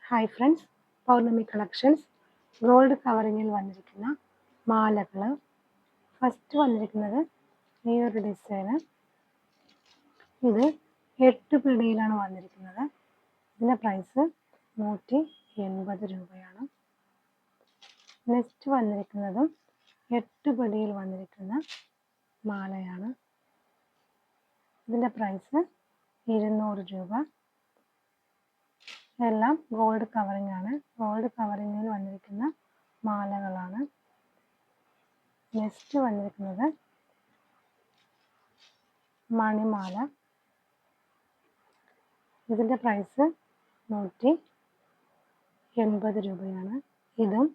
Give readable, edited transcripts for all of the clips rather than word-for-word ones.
Hi friends, പൗർണമി collections gold കവറിങ്ങിൽ വന്നിരിക്കുന്ന മാലകൾ. First വന്നിരിക്കുന്നത് ഈ ഒരു ഡിസൈന്. ഇത് 8 പിടിയിലാണ് വന്നിരിക്കുന്നത്. ഇതിൻ്റെ പ്രൈസ് 180 രൂപയാണ്. നെക്സ്റ്റ് വന്നിരിക്കുന്നതും 8 പിടിയിൽ വന്നിരിക്കുന്ന മാലയാണ്. ഇതിൻ്റെ പ്രൈസ് 200 രൂപ. എല്ലാം ഗോൾഡ് കവറിംഗ് ആണ്. ഗോൾഡ് കവറിങ്ങിൽ വന്നിരിക്കുന്ന മാലകളാണ്. നെക്സ്റ്റ് വന്നിരിക്കുന്നത് മണിമാല. ഇതിൻ്റെ പ്രൈസ് 180 രൂപയാണ്. ഇതും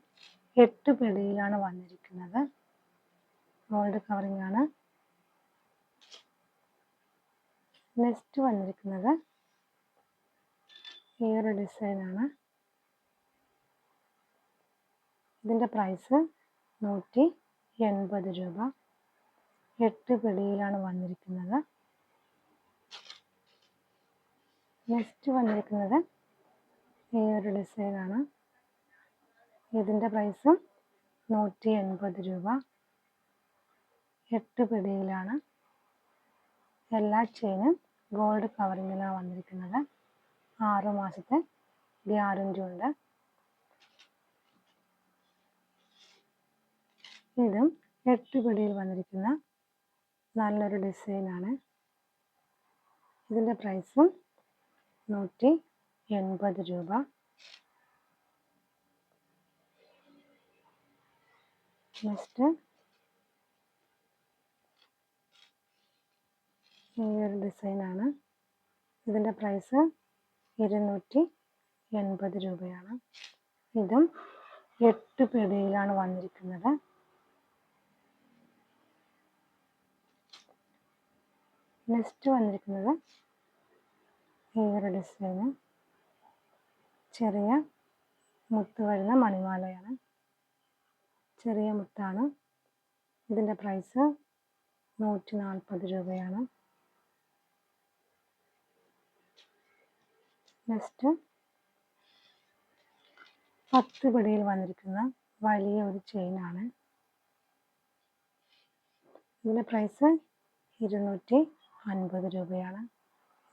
8 പിടിയിലാണ് വന്നിരിക്കുന്നത്. ഗോൾഡ് കവറിംഗ് ആണ്. നെക്സ്റ്റ് വന്നിരിക്കുന്നത് ഈ ഒരു ഡിസൈനാണ്. ഇതിൻ്റെ പ്രൈസ് 180 രൂപ. 8 പിടിയിലാണ് വന്നിരിക്കുന്നത്. നെക്സ്റ്റ് വന്നിരിക്കുന്നത് ഈ ഒരു ഡിസൈനാണ്. ഇതിൻ്റെ പ്രൈസും 180 രൂപ. 8 പിടിയിലാണ്. എല്ലാ ചെയിനും ഗോൾഡ് കവറിങ്ങിലാണ് വന്നിരിക്കുന്നത്. 6 മാസത്തെ ഗ്യാരണ്ടി ഉണ്ട്. ഇതും 8 പിടിയിൽ വന്നിരിക്കുന്ന നല്ലൊരു ഡിസൈനാണ്. ഇതിൻ്റെ പ്രൈസും 180 രൂപ. നെക്സ്റ്റ് ഈ ഒരു ഡിസൈനാണ്. ഇതിൻ്റെ പ്രൈസ് 280 രൂപയാണ്. ഇതും 8 പിടിയിലാണ് വന്നിരിക്കുന്നത്. നെക്സ്റ്റ് വന്നിരിക്കുന്നത് ഈ ഒരു ഡിസൈന്. ചെറിയ മുത്ത് വരുന്ന മണിമാലയാണ്. ചെറിയ മുത്താണ്. ഇതിൻ്റെ പ്രൈസ് 140 രൂപയാണ്. നെക്സ്റ്റ് 10 പിടിയിൽ വന്നിരിക്കുന്ന വലിയ ഒരു ചെയിനാണ്. ഇതിൻ്റെ പ്രൈസ് 250 രൂപയാണ്.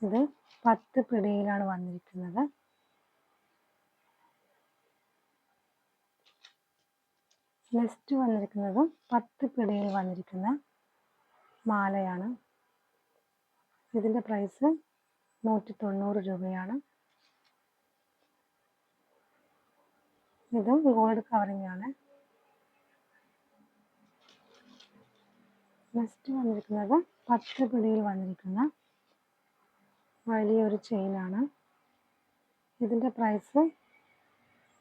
ഇത് 10 പിടിയിലാണ് വന്നിരിക്കുന്നത്. നെക്സ്റ്റ് വന്നിരിക്കുന്നതും 10 പിടിയിൽ വന്നിരിക്കുന്ന മാലയാണ്. ഇതിൻ്റെ പ്രൈസ് 190 രൂപയാണ്. ഇതും ഗോൾഡ് കവറിംഗ് ആണ്. നെക്സ്റ്റ് വന്നിരിക്കുന്നത് 10 പിടിയിൽ വന്നിരിക്കുന്ന വലിയൊരു ചെയിനാണ്. ഇതിൻ്റെ പ്രൈസ്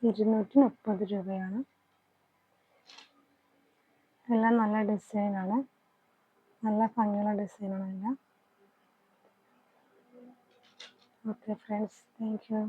230 രൂപയാണ്. എല്ലാം നല്ല ഡിസൈനാണ്. നല്ല ഭംഗിയുള്ള ഡിസൈനാണ് എല്ലാം. Okay friends, thank you.